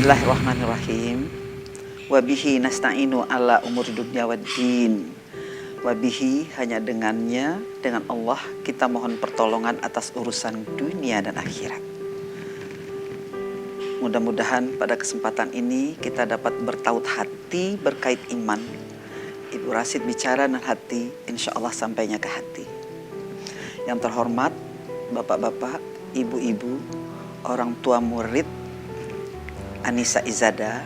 Bismillahirrahmanirrahim. Wabihi nasta'inu ala umuri dunya waddin. Wabihi, hanya dengannya, dengan Allah kita mohon pertolongan atas urusan dunia dan akhirat. Mudah-mudahan pada kesempatan ini kita dapat bertaut hati berkait iman. Ibu Rasid bicara dengan hati, insya Allah sampainya ke hati. Yang terhormat, bapak-bapak, ibu-ibu, orang tua murid Anissa Izada,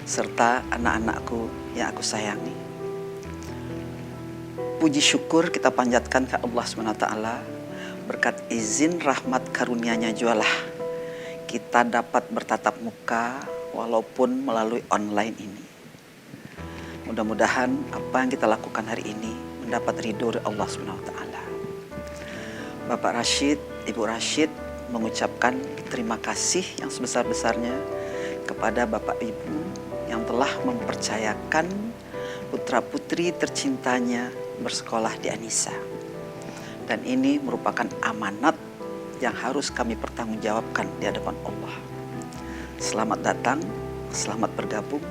serta anak-anakku yang aku sayangi. Puji syukur kita panjatkan ke Allah SWT, berkat izin rahmat karunia-Nya jualah kita dapat bertatap muka walaupun melalui online ini. Mudah-mudahan apa yang kita lakukan hari ini mendapat ridho dari Allah SWT. Bapak Rashid, Ibu Rashid mengucapkan terima kasih yang sebesar-besarnya kepada Bapak Ibu yang telah mempercayakan putra-putri tercintanya bersekolah di Anissa. Dan ini merupakan amanat yang harus kami pertanggungjawabkan di hadapan Allah. Selamat datang, selamat bergabung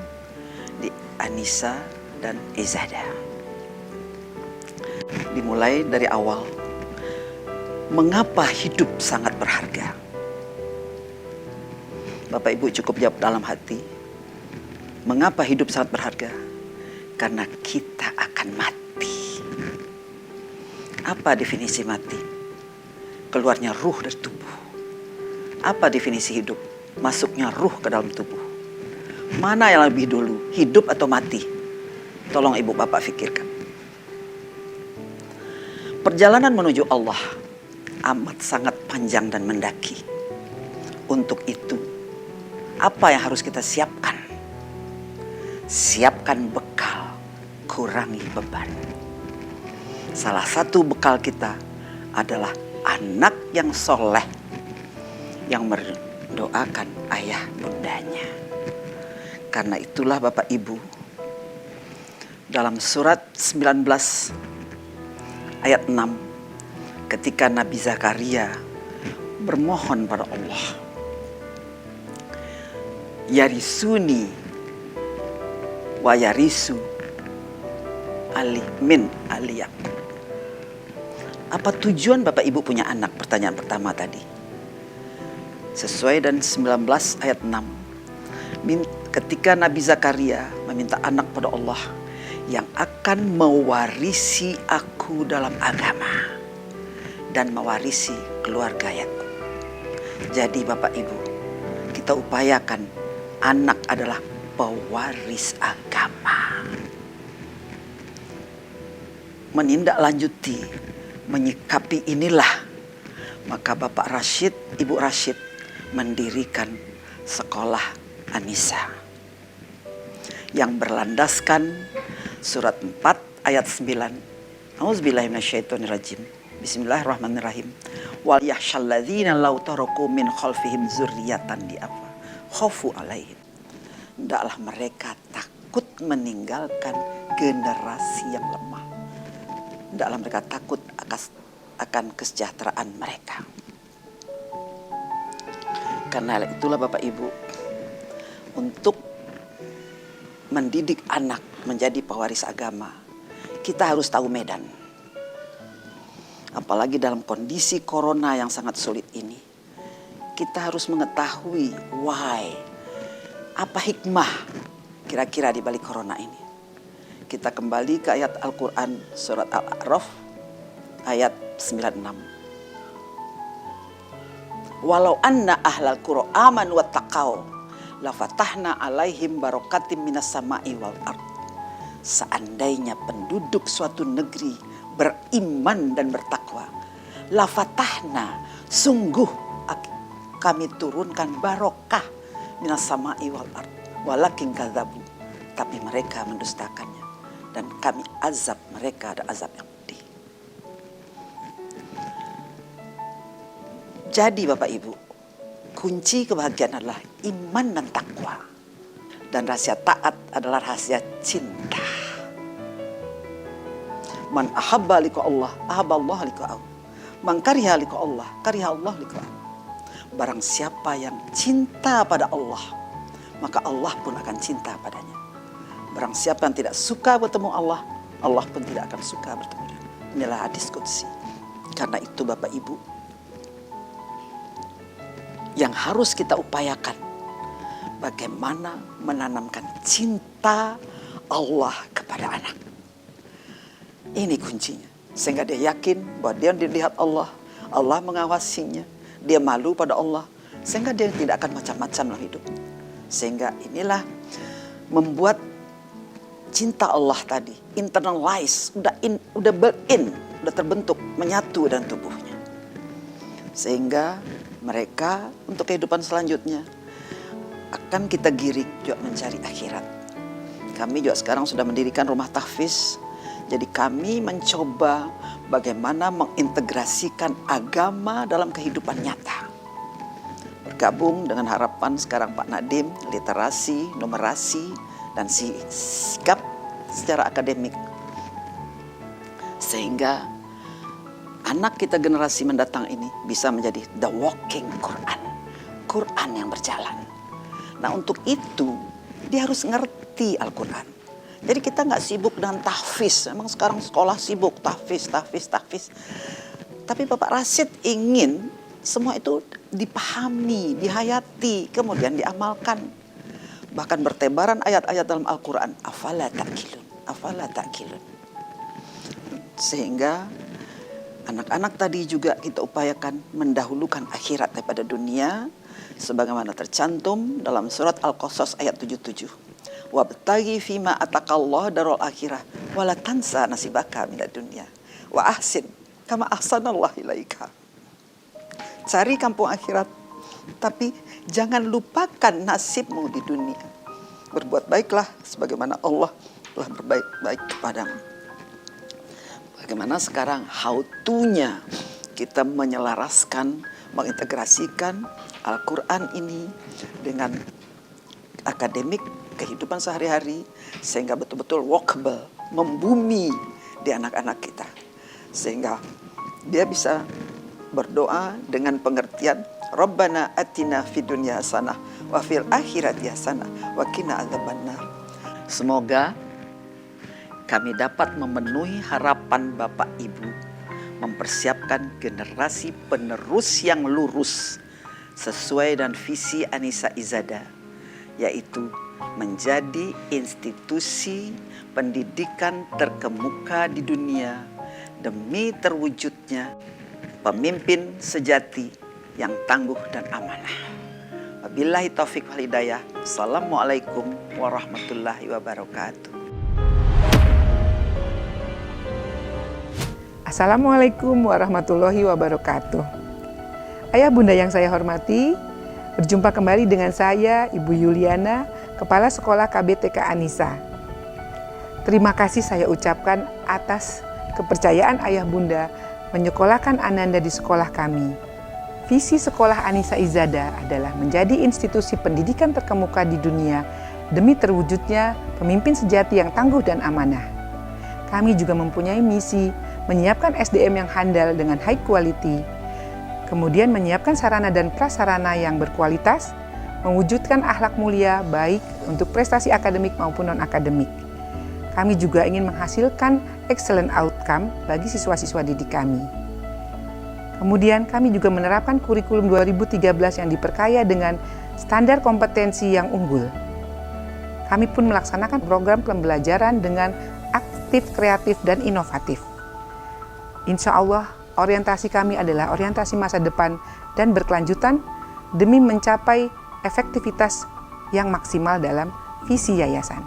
di Anissa dan Izada. Dimulai dari awal, mengapa hidup sangat berharga? Bapak Ibu cukup jawab dalam hati. Mengapa hidup sangat berharga? Karena kita akan mati. Apa definisi mati? Keluarnya ruh dari tubuh. Apa definisi hidup? Masuknya ruh ke dalam tubuh. Mana yang lebih dulu, hidup atau mati? Tolong Ibu Bapak pikirkan. Perjalanan menuju Allah amat sangat panjang dan mendaki. Untuk itu, apa yang harus kita siapkan? Siapkan bekal, kurangi beban. Salah satu bekal kita adalah anak yang soleh, yang mendoakan ayah bundanya. Karena itulah Bapak Ibu, dalam surat 19 ayat 6, ketika Nabi Zakaria bermohon pada Allah, yarisuni wa yarisu ali min aliyah. Apa tujuan Bapak Ibu punya anak? Pertanyaan pertama tadi. Sesuai dan 19 ayat 6. Ketika Nabi Zakaria meminta anak pada Allah yang akan mewarisi aku dalam agama dan mewarisi keluarga Yakub. Jadi Bapak Ibu, kita upayakan anak adalah pewaris agama. Menindaklanjuti, menyikapi inilah, maka Bapak Rashid, Ibu Rashid mendirikan sekolah Anissa yang berlandaskan surat 4 ayat 9. Auzubillahi minasyaitonirrajim. Bismillahirrahmanirrahim. Wal yahsyalladzina law taraku min khalfihim dzurriyyatan di'afa khaufu alaihim. Hendaklah mereka takut meninggalkan generasi yang lemah. Hendaklah mereka takut akan kesejahteraan mereka. Karena itulah Bapak Ibu, untuk mendidik anak menjadi pewaris agama, kita harus tahu medan. Apalagi dalam kondisi corona yang sangat sulit ini, kita harus mengetahui why, apa hikmah kira-kira di balik corona ini. Kita kembali ke ayat Al-Quran surat Al-A'raf ayat 96. Walau anna ahlal qura amanu wattaqau lafatahna alaihim barakatim minas sama'i wal ard. Seandainya penduduk suatu negeri beriman dan bertakwa, lafatahna, sungguh kami turunkan barokah minas sama'i wal ard. Walakin kadzabu, tapi mereka mendustakannya, dan kami azab mereka, ada azab yang pedih. Jadi Bapak Ibu, kunci kebahagiaan adalah iman dan takwa. Dan rahasia taat adalah rahasia cinta. Man ahabba liqa Allah, ahabba Allah liqa'ahu. Man kariha liqa Allah, kariha Allah liqa'ahu. Barang siapa yang cinta pada Allah, maka Allah pun akan cinta padanya. Barang siapa yang tidak suka bertemu Allah, Allah pun tidak akan suka bertemu dia. Inilah hadis qudsi. Karena itu Bapak Ibu, yang harus kita upayakan, bagaimana menanamkan cinta Allah kepada anak. Ini kuncinya. Sehingga dia yakin bahwa dia dilihat Allah, Allah mengawasinya, dia malu pada Allah, sehingga dia tidak akan macam-macam dalam hidup. Sehingga inilah membuat cinta Allah tadi internalize, udah built-in, udah terbentuk, menyatu dan tubuhnya. Sehingga mereka untuk kehidupan selanjutnya akan kita giring juga mencari akhirat. Kami juga sekarang sudah mendirikan rumah tahfiz. Jadi kami mencoba bagaimana mengintegrasikan agama dalam kehidupan nyata. Bergabung dengan harapan sekarang Pak Nadiem, literasi, numerasi, dan sikap secara akademik. Sehingga anak kita generasi mendatang ini bisa menjadi the walking Quran. Quran yang berjalan. Nah untuk itu dia harus ngerti Al-Quran. Jadi kita nggak sibuk dengan tahfiz. Memang sekarang sekolah sibuk tahfiz. Tapi Bapak Rasyid ingin semua itu dipahami, dihayati, kemudian diamalkan. Bahkan bertebaran ayat-ayat dalam Al-Quran. Afala ta'qilun. Sehingga anak-anak tadi juga kita upayakan mendahulukan akhirat daripada dunia. Sebagaimana tercantum dalam surat Al-Qasas ayat 77. Wabtaghi fima atakallah darul akhirah wala tansa nasibaka minad dunya wa ahsin kama ahsanallahu ilaika. Cari kampung akhirat, tapi jangan lupakan nasibmu di dunia. Berbuat baiklah sebagaimana Allah telah berbaik-baik kepadamu. Bagaimana sekarang how to-nya kita menyelaraskan, mengintegrasikan Al-Quran ini dengan akademik kehidupan sehari-hari, sehingga betul-betul walkable, membumi di anak-anak kita. Sehingga dia bisa berdoa dengan pengertian Rabbana atina fid dunya hasanah wa fil akhirati hasanah wa qina adzabannar. Semoga kami dapat memenuhi harapan Bapak Ibu, mempersiapkan generasi penerus yang lurus sesuai dengan visi Anissa Izada, yaitu menjadi institusi pendidikan terkemuka di dunia demi terwujudnya pemimpin sejati yang tangguh dan amanah. Wabillahi taufiq wal hidayah. Assalamualaikum warahmatullahi wabarakatuh. Assalamualaikum warahmatullahi wabarakatuh. Ayah bunda yang saya hormati, berjumpa kembali dengan saya Ibu Yuliana, Kepala Sekolah KBTK Anissa. Terima kasih saya ucapkan atas kepercayaan ayah bunda menyekolahkan Ananda di sekolah kami. Visi sekolah Anissa Izada adalah menjadi institusi pendidikan terkemuka di dunia demi terwujudnya pemimpin sejati yang tangguh dan amanah. Kami juga mempunyai misi menyiapkan SDM yang handal dengan high quality, kemudian menyiapkan sarana dan prasarana yang berkualitas, mewujudkan akhlak mulia baik untuk prestasi akademik maupun non-akademik. Kami juga ingin menghasilkan excellent outcome bagi siswa-siswa didik kami. Kemudian kami juga menerapkan kurikulum 2013 yang diperkaya dengan standar kompetensi yang unggul. Kami pun melaksanakan program pembelajaran dengan aktif, kreatif, dan inovatif. Insya Allah, orientasi kami adalah orientasi masa depan dan berkelanjutan demi mencapai efektivitas yang maksimal dalam visi yayasan.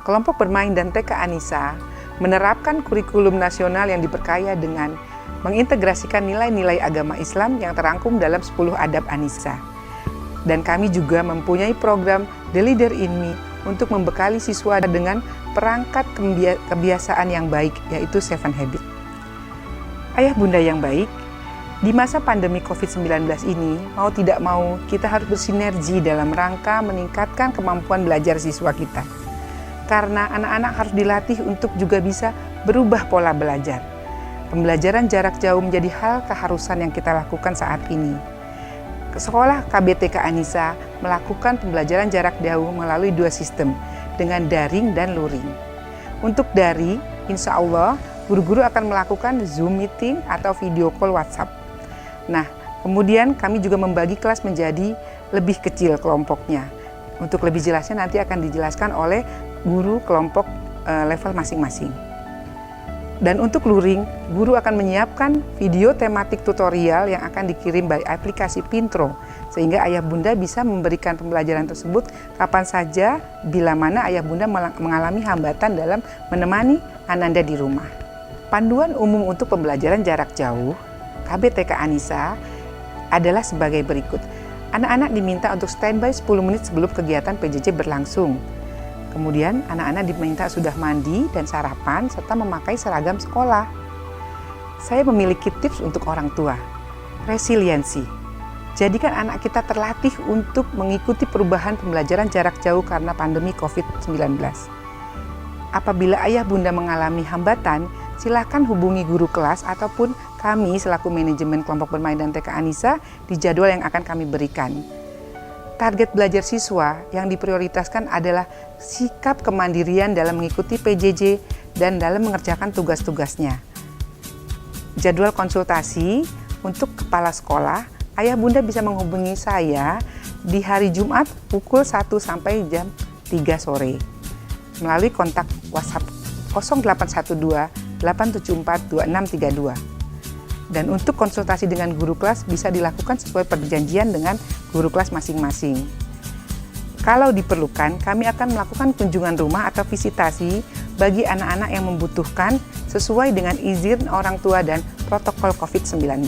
Kelompok bermain dan TK Anissa menerapkan kurikulum nasional yang diperkaya dengan mengintegrasikan nilai-nilai agama Islam yang terangkum dalam 10 adab Anissa. Dan kami juga mempunyai program The Leader in Me untuk membekali siswa dengan perangkat kebiasaan yang baik, yaitu 7 Habits. Ayah bunda yang baik, di masa pandemi COVID-19 ini, mau tidak mau kita harus bersinergi dalam rangka meningkatkan kemampuan belajar siswa kita. Karena anak-anak harus dilatih untuk juga bisa berubah pola belajar. Pembelajaran jarak jauh menjadi hal keharusan yang kita lakukan saat ini. Sekolah KBTK Anissa melakukan pembelajaran jarak jauh melalui dua sistem, dengan daring dan luring. Untuk daring, insya Allah guru-guru akan melakukan Zoom meeting atau video call WhatsApp. Nah, kemudian kami juga membagi kelas menjadi lebih kecil kelompoknya. Untuk lebih jelasnya nanti akan dijelaskan oleh guru kelompok level masing-masing. Dan untuk luring, guru akan menyiapkan video tematik tutorial yang akan dikirim by aplikasi Pintro, sehingga ayah bunda bisa memberikan pembelajaran tersebut kapan saja bila mana ayah bunda mengalami hambatan dalam menemani Ananda di rumah. Panduan umum untuk pembelajaran jarak jauh KBTK Anissa adalah sebagai berikut. Anak-anak diminta untuk standby 10 menit sebelum kegiatan PJJ berlangsung. Kemudian anak-anak diminta sudah mandi dan sarapan serta memakai seragam sekolah. Saya memiliki tips untuk orang tua. Resiliensi. Jadikan anak kita terlatih untuk mengikuti perubahan pembelajaran jarak jauh karena pandemi COVID-19. Apabila ayah bunda mengalami hambatan, silakan hubungi guru kelas ataupun kami selaku manajemen kelompok bermain dan TK Anissa di jadwal yang akan kami berikan. Target belajar siswa yang diprioritaskan adalah sikap kemandirian dalam mengikuti PJJ dan dalam mengerjakan tugas-tugasnya. Jadwal konsultasi untuk kepala sekolah, ayah bunda bisa menghubungi saya di hari Jumat pukul 1 sampai jam 3 sore melalui kontak WhatsApp 0812 874 2632. Dan untuk konsultasi dengan guru kelas bisa dilakukan sesuai perjanjian dengan guru kelas masing-masing. Kalau diperlukan, kami akan melakukan kunjungan rumah atau visitasi bagi anak-anak yang membutuhkan sesuai dengan izin orang tua dan protokol COVID-19.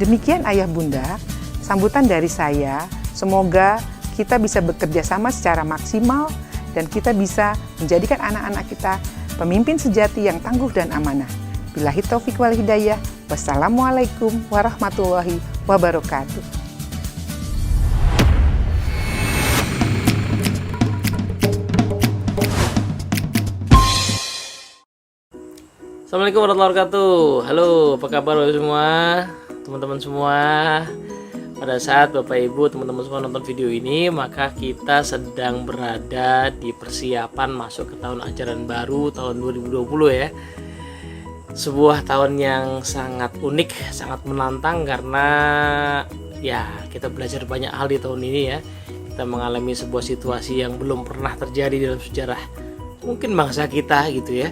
Demikian ayah bunda, sambutan dari saya. Semoga kita bisa bekerja sama secara maksimal dan kita bisa menjadikan anak-anak kita pemimpin sejati yang tangguh dan amanah. Billahi taufiq wal hidayah. Wassalamualaikum warahmatullahi wabarakatuh. Assalamualaikum warahmatullahi wabarakatuh. Halo, apa kabar Bapak semua? Teman-teman semua. Pada saat Bapak Ibu, teman-teman semua nonton video ini, maka kita sedang berada di persiapan masuk ke tahun ajaran baru tahun 2020 ya. Sebuah tahun yang sangat unik, sangat menantang karena ya kita belajar banyak hal di tahun ini ya. Kita mengalami sebuah situasi yang belum pernah terjadi dalam sejarah mungkin bangsa kita gitu ya.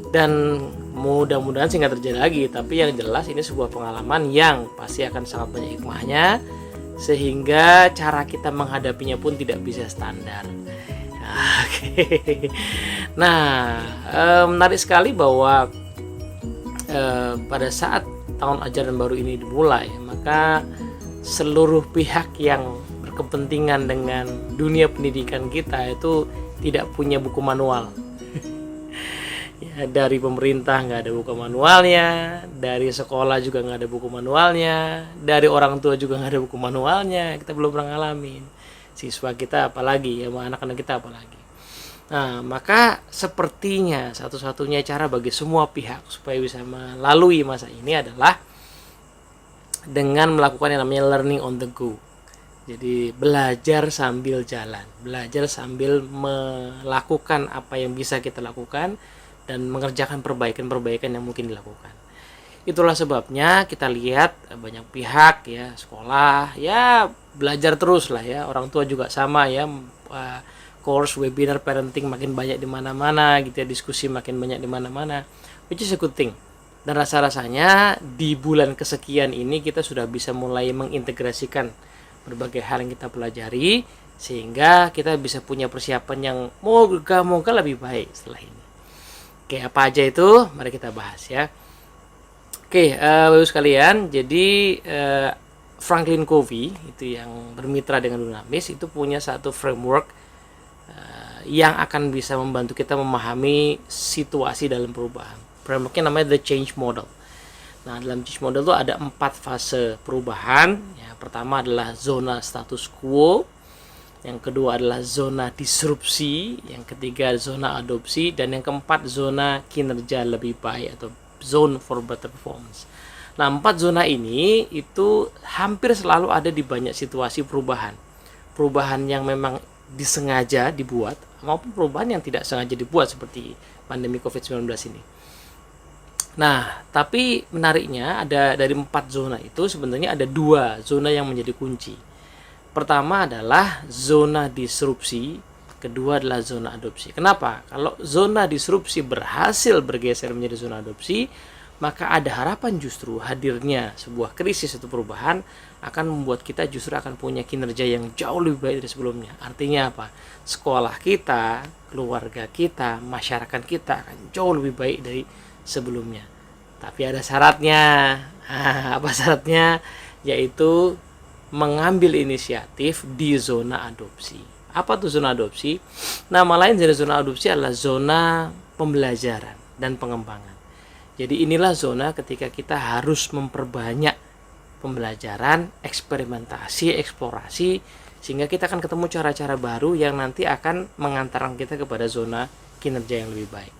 Dan mudah-mudahan sih nggak terjadi lagi, tapi yang jelas ini sebuah pengalaman yang pasti akan sangat banyak hikmahnya, sehingga cara kita menghadapinya pun tidak bisa standar. Nah, menarik sekali bahwa pada saat tahun ajaran baru ini dimulai, maka seluruh pihak yang berkepentingan dengan dunia pendidikan kita itu tidak punya buku manual. Ya, dari pemerintah nggak ada buku manualnya, dari sekolah juga nggak ada buku manualnya, dari orang tua juga nggak ada buku manualnya. Kita belum pernah ngalamin. Siswa kita apalagi, ya anak-anak kita apalagi. Nah, maka sepertinya satu-satunya cara bagi semua pihak supaya bisa melalui masa ini adalah dengan melakukan yang namanya learning on the go. Jadi belajar sambil jalan, belajar sambil melakukan apa yang bisa kita lakukan dan mengerjakan perbaikan-perbaikan yang mungkin dilakukan. Itulah sebabnya kita lihat banyak pihak ya, sekolah ya belajar terus lah ya, orang tua juga sama ya. Course webinar parenting makin banyak di mana-mana gitu ya, diskusi makin banyak di mana-mana, which is a good thing. Dan rasa-rasanya di bulan kesekian ini kita sudah bisa mulai mengintegrasikan berbagai hal yang kita pelajari sehingga kita bisa punya persiapan yang moga-moga lebih baik setelah ini. Oke, apa aja itu? Mari kita bahas ya. Oke, Bapak sekalian, jadi Franklin Covey itu yang bermitra dengan Dunamis itu punya satu framework yang akan bisa membantu kita memahami situasi dalam perubahan. Frameworknya namanya The Change Model. Nah, dalam Change Model itu ada 4 fase perubahan. Ya, pertama adalah zona status quo, yang kedua adalah zona disrupsi, yang ketiga zona adopsi, dan yang keempat zona kinerja lebih baik atau zone for better performance. Nah, 4 zona ini itu hampir selalu ada di banyak situasi perubahan. Perubahan yang memang disengaja dibuat maupun perubahan yang tidak sengaja dibuat seperti pandemi COVID-19 ini. Nah, tapi menariknya ada dari 4 zona itu sebenarnya ada 2 zona yang menjadi kunci. Pertama adalah zona disrupsi, kedua adalah zona adopsi. Kenapa? Kalau zona disrupsi berhasil bergeser menjadi zona adopsi, maka ada harapan justru hadirnya sebuah krisis atau perubahan akan membuat kita justru akan punya kinerja yang jauh lebih baik dari sebelumnya. Artinya apa? Sekolah kita, keluarga kita, masyarakat kita akan jauh lebih baik dari sebelumnya. Tapi ada syaratnya. Apa syaratnya? Yaitu mengambil inisiatif di zona adopsi. Apa tuh zona adopsi? Nama lain dari zona adopsi adalah zona pembelajaran dan pengembangan. Jadi inilah zona ketika kita harus memperbanyak pembelajaran, eksperimentasi, eksplorasi, sehingga kita akan ketemu cara-cara baru yang nanti akan mengantarkan kita kepada zona kinerja yang lebih baik.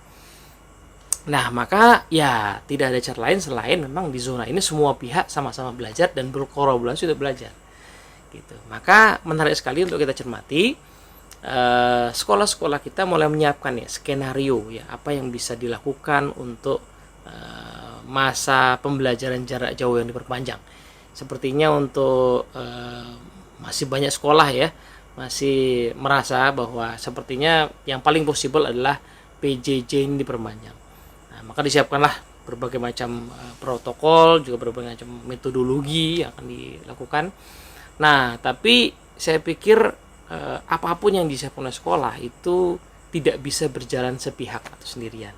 Nah, maka ya tidak ada cara lain selain memang di zona ini semua pihak sama-sama belajar dan berkolaborasi untuk belajar. Gitu. Maka menarik sekali untuk kita cermati. Sekolah-sekolah kita mulai menyiapkan ya skenario ya apa yang bisa dilakukan untuk masa pembelajaran jarak jauh yang diperpanjang. Sepertinya untuk masih banyak sekolah ya masih merasa bahwa sepertinya yang paling possible adalah PJJ ini diperpanjang. Nah, maka disiapkanlah berbagai macam protokol, juga berbagai macam metodologi yang akan dilakukan. Nah, tapi saya pikir apapun yang disiapkan oleh sekolah itu tidak bisa berjalan sepihak atau sendirian.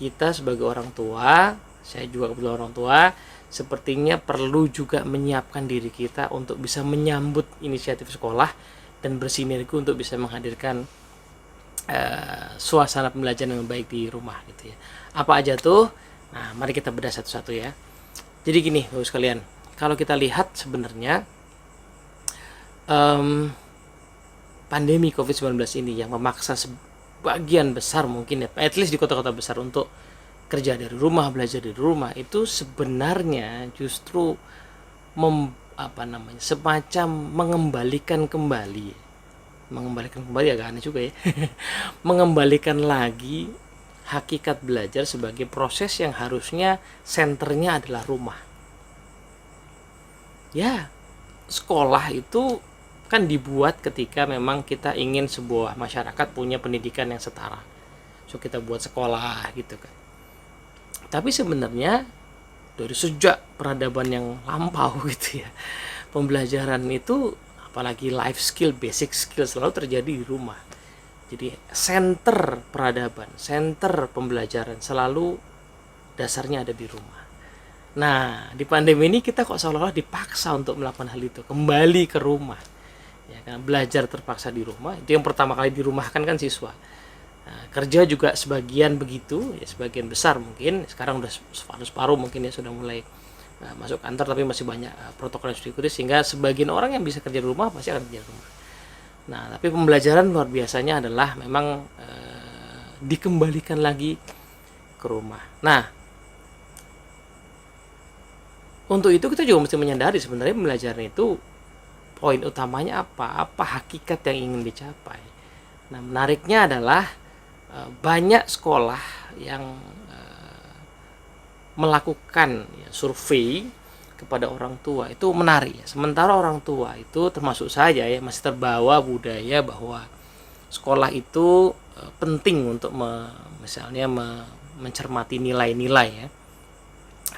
Kita sebagai orang tua, saya juga kebetulan orang tua, sepertinya perlu juga menyiapkan diri kita untuk bisa menyambut inisiatif sekolah dan bersinergi untuk bisa menghadirkan suasana pembelajaran yang baik di rumah gitu ya. Apa aja tuh? Nah, mari kita bedah satu-satu ya. Jadi gini, Bapak sekalian, kalau kita lihat sebenarnya pandemi COVID-19 ini yang memaksa sebagian besar mungkin ya, at least di kota-kota besar untuk kerja dari rumah, belajar dari rumah, itu sebenarnya justru semacam mengembalikan kembali agak aneh juga ya mengembalikan lagi hakikat belajar sebagai proses yang harusnya senternya adalah rumah. Ya, sekolah itu kan dibuat ketika memang kita ingin sebuah masyarakat punya pendidikan yang setara. So kita buat sekolah gitu kan. Tapi sebenarnya dari sejak peradaban yang lampau gitu ya, pembelajaran itu apalagi life skill, basic skill selalu terjadi di rumah. Jadi center peradaban, center pembelajaran selalu dasarnya ada di rumah. Nah, di pandemi ini kita kok seolah-olah dipaksa untuk melakukan hal itu, kembali ke rumah. Ya kan, belajar terpaksa di rumah. Itu yang pertama kali dirumahkan kan siswa. Nah, kerja juga sebagian begitu, ya sebagian besar mungkin. Sekarang udah separuh mungkin ya sudah mulai masuk kantor, tapi masih banyak protokol yang harus diikuti sehingga sebagian orang yang bisa kerja di rumah pasti akan kerja di rumah. Nah, tapi pembelajaran luar biasanya adalah memang dikembalikan lagi ke rumah. Nah, untuk itu kita juga mesti menyadari sebenarnya pembelajaran itu poin utamanya apa hakikat yang ingin dicapai. Nah, menariknya adalah banyak sekolah yang melakukan survei kepada orang tua itu menarik ya. Sementara orang tua itu termasuk saya ya masih terbawa budaya bahwa sekolah itu penting untuk misalnya mencermati nilai-nilai ya,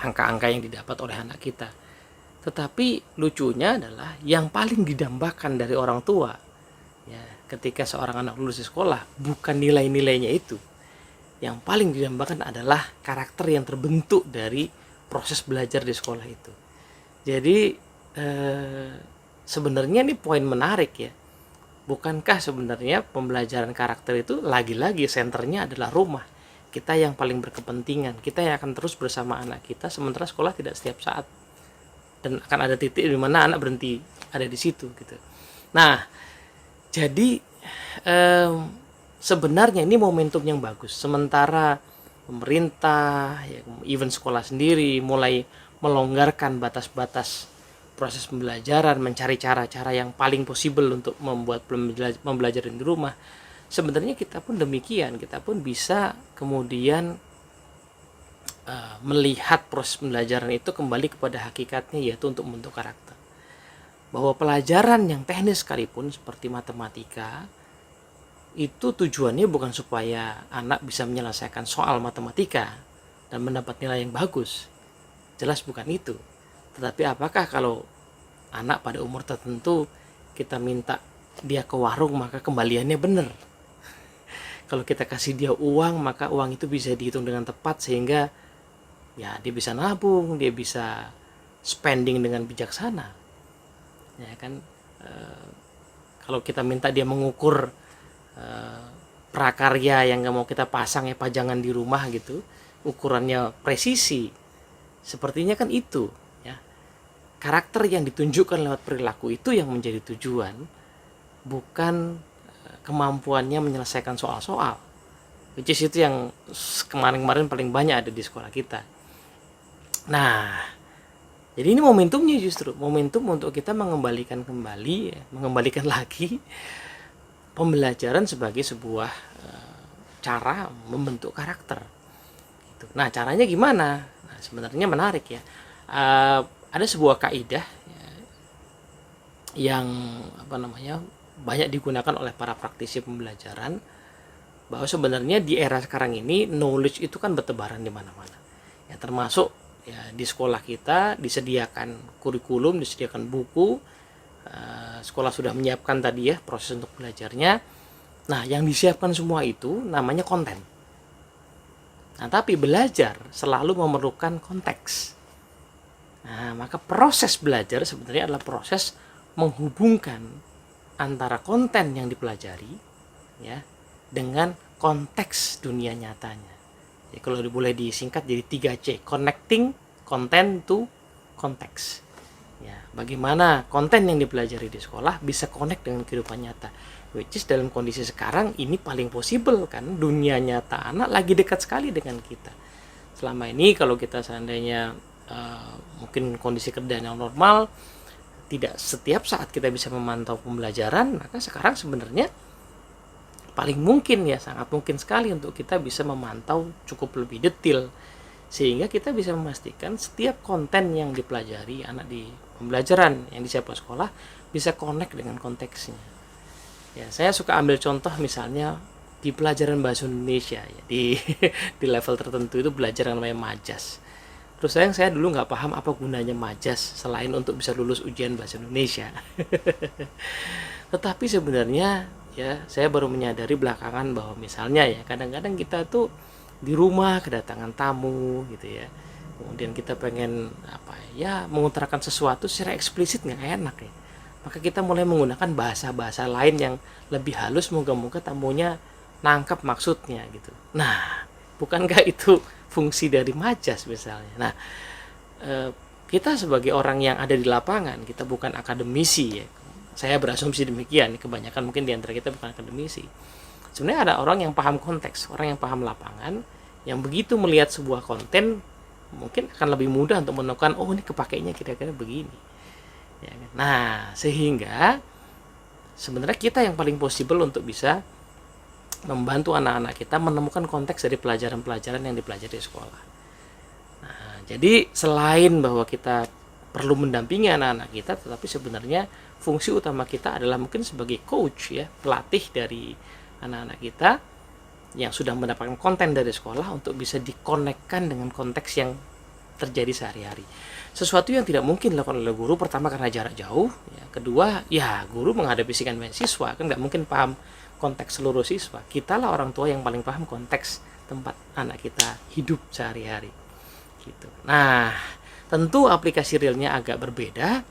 angka-angka yang didapat oleh anak kita. Tetapi lucunya adalah yang paling didambakan dari orang tua ya, ketika seorang anak lulus di sekolah bukan nilai-nilainya itu. Yang paling didambakan adalah karakter yang terbentuk dari proses belajar di sekolah itu. Jadi sebenarnya ini poin menarik ya. Bukankah sebenarnya pembelajaran karakter itu lagi-lagi senternya adalah rumah. Kita yang paling berkepentingan, kita yang akan terus bersama anak kita, sementara sekolah tidak setiap saat. Dan akan ada titik di mana anak berhenti ada di situ gitu. Nah, jadi sebenarnya ini momentum yang bagus. Sementara pemerintah, ya, even sekolah sendiri mulai melonggarkan batas-batas proses pembelajaran, mencari cara-cara yang paling possible untuk membuat pembelajaran di rumah, sebenarnya kita pun demikian, kita pun bisa kemudian melihat proses pembelajaran itu kembali kepada hakikatnya, yaitu untuk membentuk karakter. Bahwa pelajaran yang teknis sekalipun seperti matematika itu tujuannya bukan supaya anak bisa menyelesaikan soal matematika dan mendapat nilai yang bagus, jelas bukan itu. Tetapi apakah kalau anak pada umur tertentu kita minta dia ke warung maka kembaliannya benar? Kalau kita kasih dia uang, maka uang itu bisa dihitung dengan tepat sehingga ya dia bisa nabung, dia bisa spending dengan bijaksana. Ya kan, kalau kita minta dia mengukur prakarya yang nggak mau kita pasang ya pajangan di rumah gitu, ukurannya presisi, sepertinya kan itu ya. Karakter yang ditunjukkan lewat perilaku itu yang menjadi tujuan, bukan kemampuannya menyelesaikan soal-soal, which is itu yang kemarin-kemarin paling banyak ada di sekolah kita. Nah, jadi ini momentumnya, justru momentum untuk kita mengembalikan lagi pembelajaran sebagai sebuah cara membentuk karakter. Gitu. Nah, caranya gimana? Nah, sebenarnya menarik ya. Ada sebuah kaidah ya, yang banyak digunakan oleh para praktisi pembelajaran, bahwa sebenarnya di era sekarang ini knowledge itu kan bertebaran di mana-mana. Ya, termasuk ya di sekolah kita disediakan kurikulum, disediakan buku, sekolah sudah menyiapkan tadi ya proses untuk belajarnya. Nah, yang disiapkan semua itu namanya konten. Nah, tapi belajar selalu memerlukan konteks. Nah, maka proses belajar sebenarnya adalah proses menghubungkan antara konten yang dipelajari ya dengan konteks dunia nyatanya. Ya, kalau boleh disingkat jadi 3C, connecting content to context. Ya, bagaimana konten yang dipelajari di sekolah bisa connect dengan kehidupan nyata. Which is dalam kondisi sekarang ini paling possible kan, dunia nyata anak lagi dekat sekali dengan kita. Selama ini kalau kita seandainya mungkin kondisi kerja yang normal, tidak setiap saat kita bisa memantau pembelajaran, maka sekarang sebenarnya paling mungkin ya, sangat mungkin sekali untuk kita bisa memantau cukup lebih detail, sehingga kita bisa memastikan setiap konten yang dipelajari anak di pembelajaran yang disiapkan sekolah bisa connect dengan konteksnya. Ya, saya suka ambil contoh misalnya di pelajaran bahasa Indonesia ya, di level tertentu itu belajar yang namanya majas. Terus saya dulu nggak paham apa gunanya majas selain untuk bisa lulus ujian bahasa Indonesia. Tetapi sebenarnya ya saya baru menyadari belakangan bahwa misalnya ya kadang-kadang kita tuh di rumah kedatangan tamu gitu ya, kemudian kita pengen mengutarakan sesuatu secara eksplisit nggak enak ya, maka kita mulai menggunakan bahasa-bahasa lain yang lebih halus, moga-moga tamunya nangkap maksudnya gitu. Nah, bukankah itu fungsi dari majas misalnya? Nah, kita sebagai orang yang ada di lapangan, kita bukan akademisi ya, saya berasumsi demikian, kebanyakan mungkin di antara kita bukan akademisi. Sebenarnya ada orang yang paham konteks, orang yang paham lapangan, yang begitu melihat sebuah konten mungkin akan lebih mudah untuk menemukan, oh ini kepakainya kira-kira begini ya. Nah, sehingga sebenarnya kita yang paling possible untuk bisa membantu anak-anak kita menemukan konteks dari pelajaran-pelajaran yang dipelajari di sekolah. Nah, jadi selain bahwa kita perlu mendampingi anak-anak kita, tetapi sebenarnya fungsi utama kita adalah mungkin sebagai coach ya, pelatih dari anak-anak kita yang sudah mendapatkan konten dari sekolah untuk bisa dikonekkan dengan konteks yang terjadi sehari-hari. Sesuatu yang tidak mungkin dilakukan oleh guru, pertama karena jarak jauh, ya, kedua ya guru menghadapi sekian banyak siswa kan nggak mungkin paham konteks seluruh siswa. Kita lah orang tua yang paling paham konteks tempat anak kita hidup sehari-hari gitu. Nah, tentu aplikasi realnya agak berbeda.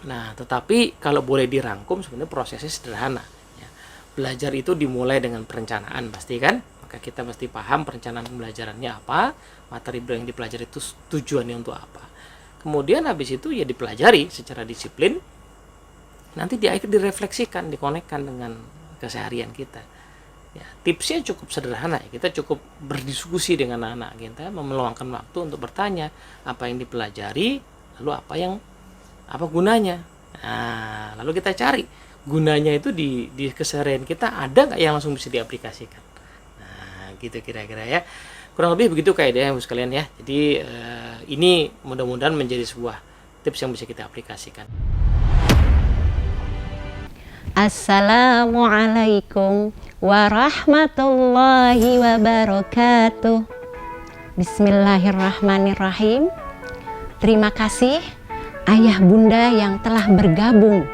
Nah, tetapi kalau boleh dirangkum sebenarnya prosesnya sederhana ya. Belajar itu dimulai dengan perencanaan pasti kan, maka kita mesti paham perencanaan pembelajarannya apa, materi yang dipelajari itu tujuannya untuk apa. Kemudian habis itu ya dipelajari secara disiplin, nanti di akhir direfleksikan, dikonekkan dengan keseharian kita. Ya, tipsnya cukup sederhana. Kita cukup berdiskusi dengan anak kita, meluangkan waktu untuk bertanya apa yang dipelajari, lalu apa gunanya. Nah, lalu kita cari gunanya itu di keseharian kita ada nggak yang langsung bisa diaplikasikan. Nah, gitu kira-kira ya. Kurang lebih begitu kaidahnya Ibu sekalian ya. Jadi ini mudah-mudahan menjadi sebuah tips yang bisa kita aplikasikan. Assalamualaikum warahmatullahi wabarakatuh. Bismillahirrahmanirrahim. Terima kasih ayah bunda yang telah bergabung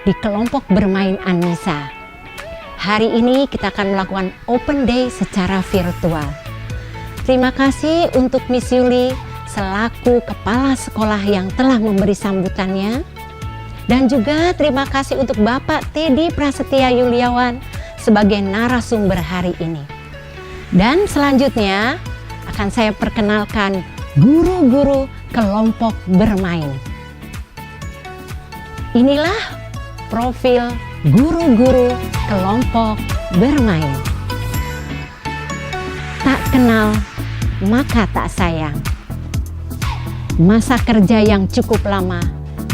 di kelompok bermain An-Nisa. Hari ini kita akan melakukan open day secara virtual. Terima kasih untuk Miss Yuli selaku kepala sekolah yang telah memberi sambutannya. Dan juga terima kasih untuk Bapak Teddy Prasetya Yuliawan sebagai narasumber hari ini. Dan selanjutnya akan saya perkenalkan guru-guru kelompok bermain. Inilah profil guru-guru kelompok bermain. Tak kenal maka tak sayang. Masa kerja yang cukup lama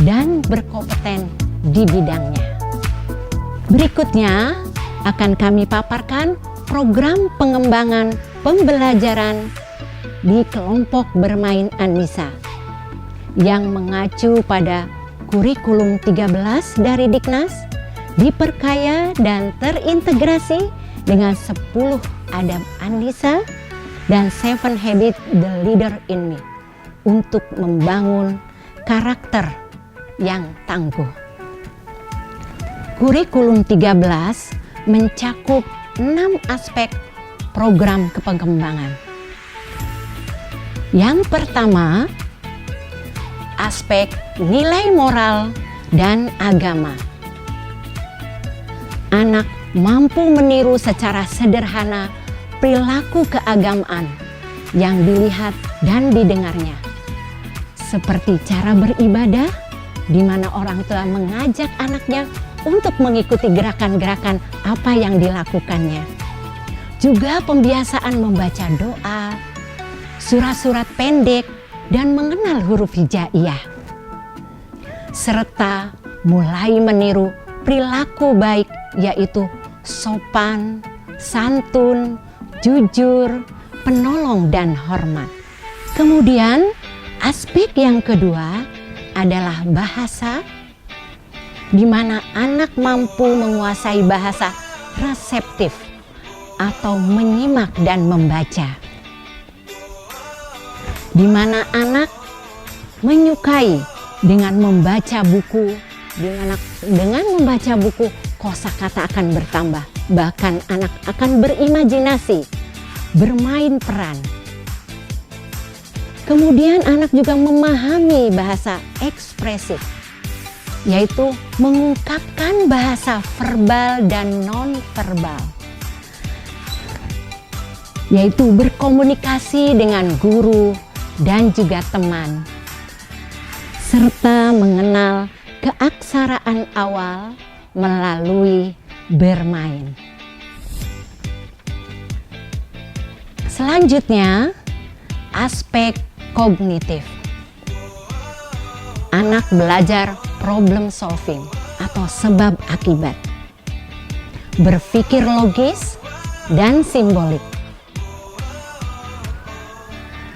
dan berkompeten di bidangnya. Berikutnya akan kami paparkan program pengembangan pembelajaran di kelompok bermain An-Nisa yang mengacu pada kurikulum 13 dari Diknas, diperkaya dan terintegrasi dengan 10 adab An-Nisa dan 7 Habits the Leader in Me untuk membangun karakter yang tangguh. Kurikulum 13 mencakup 6 aspek program kepengembangan. Yang pertama, aspek nilai moral dan agama. Anak mampu meniru secara sederhana perilaku keagamaan yang dilihat dan didengarnya. Seperti cara beribadah, di mana orang tua mengajak anaknya untuk mengikuti gerakan-gerakan apa yang dilakukannya. Juga pembiasaan membaca doa, surat-surat pendek, dan mengenal huruf hijaiyah. Serta mulai meniru perilaku baik, yaitu sopan, santun, jujur, penolong, dan hormat. Kemudian aspek yang kedua adalah bahasa, di mana anak mampu menguasai bahasa reseptif atau menyimak dan membaca. Di mana anak menyukai dengan membaca buku, dengan membaca buku kosakata akan bertambah, bahkan anak akan berimajinasi, bermain peran. Kemudian anak juga memahami bahasa ekspresif, yaitu mengungkapkan bahasa verbal dan non-verbal, yaitu berkomunikasi dengan guru dan juga teman, serta mengenal keaksaraan awal melalui bermain. Selanjutnya, aspek kognitif. Anak belajar problem solving atau sebab akibat, berpikir logis dan simbolik,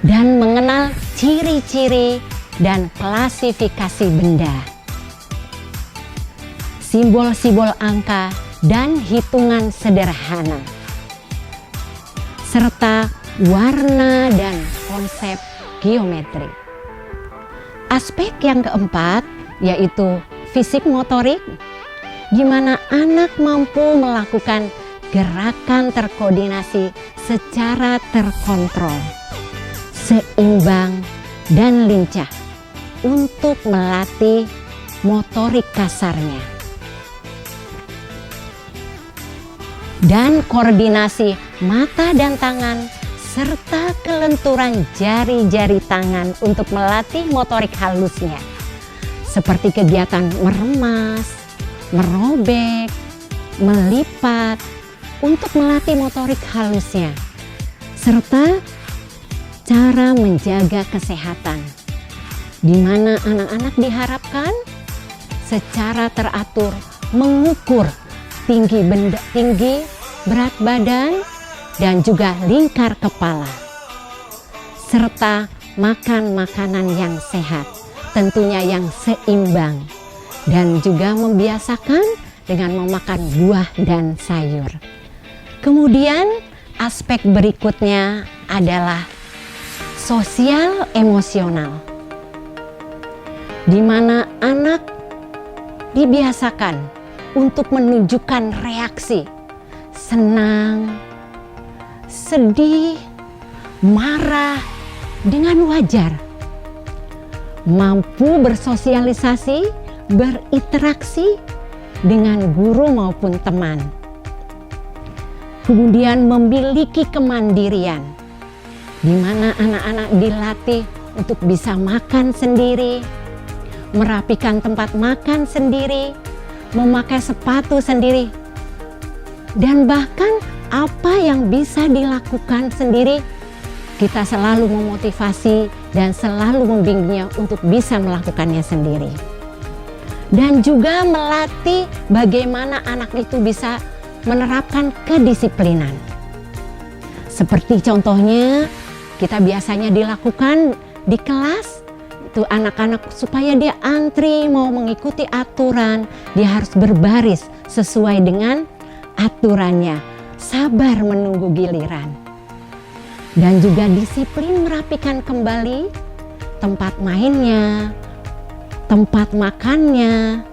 dan mengenal ciri-ciri dan klasifikasi benda, simbol-simbol angka dan hitungan sederhana, serta warna dan konsep geometri. Aspek yang keempat yaitu fisik motorik, di mana anak mampu melakukan gerakan terkoordinasi secara terkontrol, seimbang dan lincah untuk melatih motorik kasarnya. Dan koordinasi mata dan tangan serta kelenturan jari-jari tangan untuk melatih motorik halusnya, seperti kegiatan meremas, merobek, melipat, untuk melatih motorik halusnya, serta cara menjaga kesehatan, di mana anak-anak diharapkan secara teratur mengukur tinggi berat badan dan juga lingkar kepala, serta makan makanan yang sehat, tentunya yang seimbang, dan juga membiasakan dengan memakan buah dan sayur. Kemudian aspek berikutnya adalah sosial emosional, di mana anak dibiasakan untuk menunjukkan reaksi senang, sedih, marah dengan wajar, mampu bersosialisasi, berinteraksi dengan guru maupun teman. Kemudian memiliki kemandirian, di mana anak-anak dilatih untuk bisa makan sendiri, merapikan tempat makan sendiri, memakai sepatu sendiri, dan bahkan apa yang bisa dilakukan sendiri, kita selalu memotivasi dan selalu membimbingnya untuk bisa melakukannya sendiri. Dan juga melatih bagaimana anak itu bisa menerapkan kedisiplinan. Seperti contohnya kita biasanya dilakukan di kelas, itu anak-anak supaya dia antri mau mengikuti aturan, dia harus berbaris sesuai dengan aturannya, sabar menunggu giliran. Dan juga disiplin merapikan kembali tempat mainnya, tempat makannya,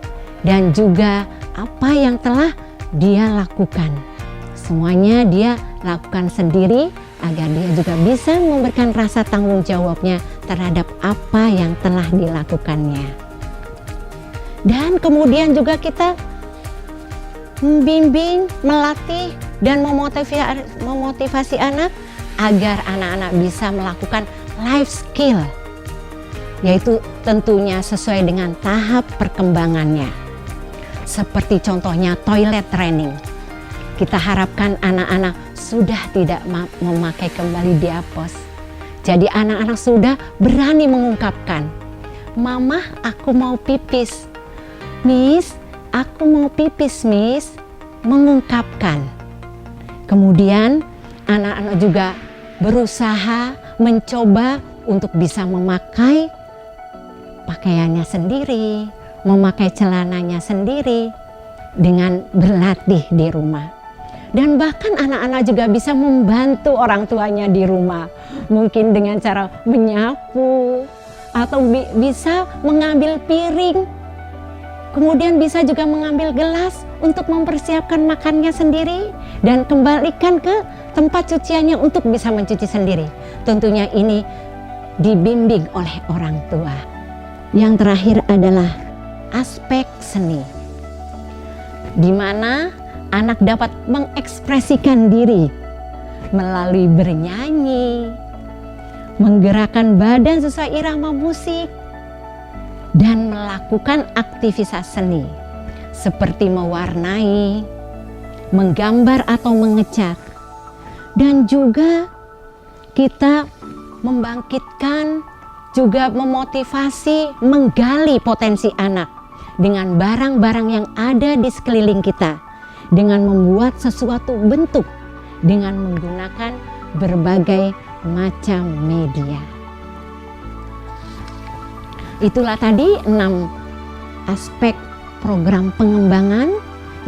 dan juga apa yang telah dia lakukan. Semuanya dia lakukan sendiri agar dia juga bisa memberikan rasa tanggung jawabnya terhadap apa yang telah dilakukannya. Dan kemudian juga kita membimbing, melatih, dan memotivasi anak agar anak-anak bisa melakukan life skill, yaitu tentunya sesuai dengan tahap perkembangannya. Seperti contohnya toilet training. Kita harapkan anak-anak sudah tidak memakai kembali diapos. Jadi anak-anak sudah berani mengungkapkan, "Mama, aku mau pipis." "Miss, aku mau pipis, Miss." Mengungkapkan. Kemudian anak-anak juga berusaha mencoba untuk bisa memakai pakaiannya sendiri, memakai celananya sendiri dengan berlatih di rumah. Dan bahkan anak-anak juga bisa membantu orang tuanya di rumah, mungkin dengan cara menyapu atau bisa mengambil piring, kemudian bisa juga mengambil gelas untuk mempersiapkan makannya sendiri dan kembalikan ke tempat cuciannya untuk bisa mencuci sendiri. Tentunya ini dibimbing oleh orang tua. Yang terakhir adalah aspek seni, di mana anak dapat mengekspresikan diri melalui bernyanyi, menggerakkan badan sesuai irama musik, dan melakukan aktivitas seni seperti mewarnai, menggambar atau mengecat. Dan juga kita membangkitkan, juga memotivasi, menggali potensi anak dengan barang-barang yang ada di sekeliling kita, dengan membuat sesuatu bentuk dengan menggunakan berbagai macam media. Itulah tadi 6 aspek program pengembangan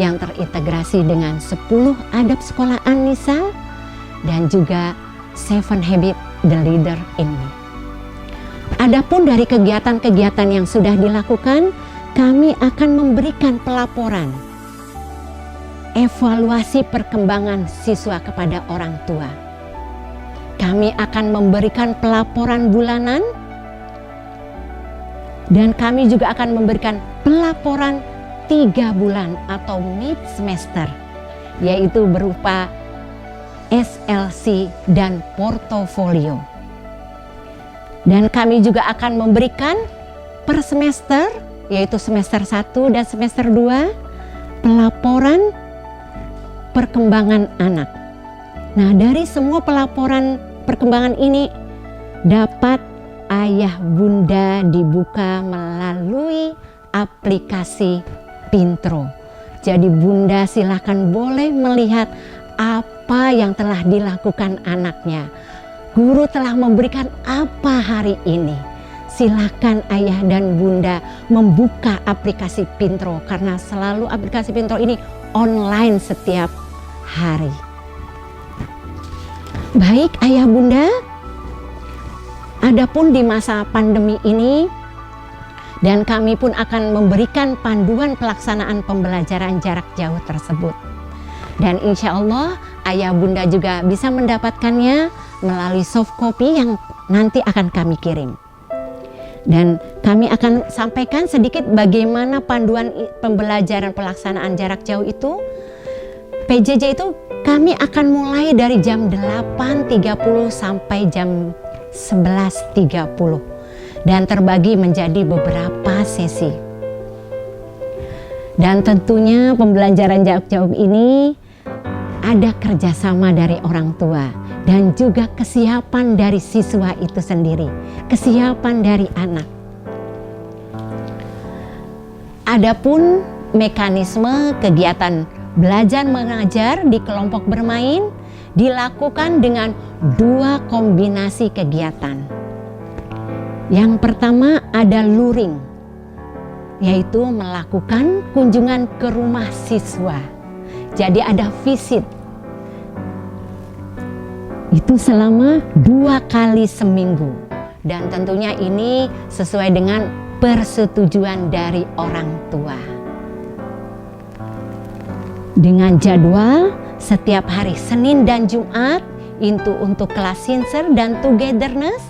yang terintegrasi dengan 10 adab sekolah An-Nisa dan juga 7 Habits the Leader in Me. Adapun dari kegiatan-kegiatan yang sudah dilakukan, kami akan memberikan pelaporan evaluasi perkembangan siswa kepada orang tua. Kami akan memberikan pelaporan bulanan dan kami juga akan memberikan pelaporan 3 bulan atau mid semester, yaitu berupa SLC dan portofolio. Dan kami juga akan memberikan per semester, yaitu semester 1 dan semester 2, pelaporan perkembangan anak. Nah, dari semua pelaporan perkembangan ini dapat ayah bunda dibuka melalui aplikasi Pintro. Jadi bunda silakan boleh melihat apa yang telah dilakukan anaknya. Guru telah memberikan apa hari ini. Silakan ayah dan bunda membuka aplikasi Pintro karena selalu aplikasi Pintro ini online setiap hari. Baik ayah bunda, adapun di masa pandemi ini dan kami pun akan memberikan panduan pelaksanaan pembelajaran jarak jauh tersebut. Dan insya Allah ayah bunda juga bisa mendapatkannya melalui soft copy yang nanti akan kami kirim. Dan kami akan sampaikan sedikit bagaimana panduan pembelajaran pelaksanaan jarak jauh itu. PJJ itu kami akan mulai dari jam 8.30 sampai jam 11.30 dan terbagi menjadi beberapa sesi. Dan tentunya pembelajaran jarak jauh ini ada kerjasama dari orang tua dan juga kesiapan dari siswa itu sendiri, kesiapan dari anak. Adapun mekanisme kegiatan belajar mengajar di kelompok bermain dilakukan dengan 2 kombinasi kegiatan. Yang pertama ada luring, yaitu melakukan kunjungan ke rumah siswa. Jadi ada visit. Itu selama 2 kali seminggu. Dan tentunya ini sesuai dengan persetujuan dari orang tua. Dengan jadwal setiap hari Senin dan Jumat itu untuk kelas Sincer dan Togetherness.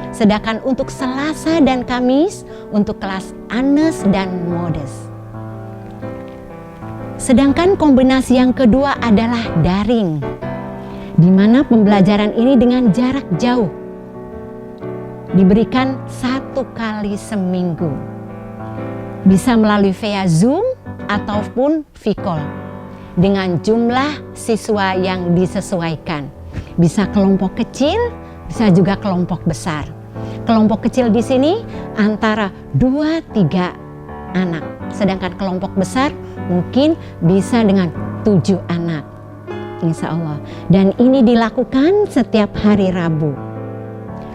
Sedangkan untuk Selasa dan Kamis untuk kelas Anes dan Modest. Sedangkan kombinasi yang kedua adalah daring, di mana pembelajaran ini dengan jarak jauh diberikan 1 kali seminggu, bisa melalui via Zoom ataupun Vicall dengan jumlah siswa yang disesuaikan, bisa kelompok kecil, bisa juga kelompok besar. Kelompok kecil di sini antara 2-3 anak, sedangkan kelompok besar mungkin bisa dengan 7 anak, insya Allah. Dan ini dilakukan setiap hari Rabu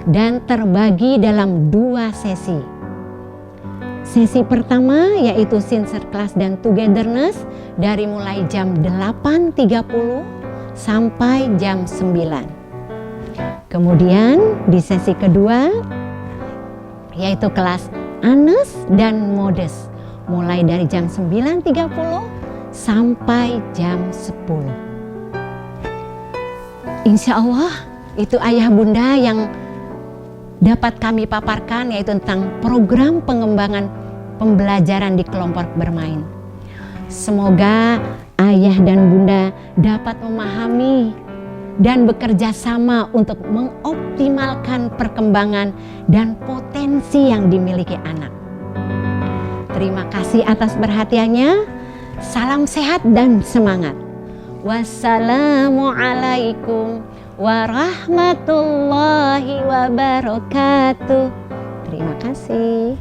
dan terbagi dalam 2 sesi. Sesi pertama yaitu Sincer Class dan Togetherness dari mulai jam 8.30 sampai jam 9. Kemudian di sesi kedua yaitu kelas Anes dan Modest mulai dari jam 9.30 sampai jam 10. Insya Allah itu ayah bunda yang dapat kami paparkan, yaitu tentang program pengembangan pembelajaran di kelompok bermain. Semoga ayah dan bunda dapat memahami dan bekerja sama untuk mengoptimalkan perkembangan dan potensi yang dimiliki anak. Terima kasih atas perhatiannya. Salam sehat dan semangat. Wassalamualaikum warahmatullahi wabarakatuh. Terima kasih.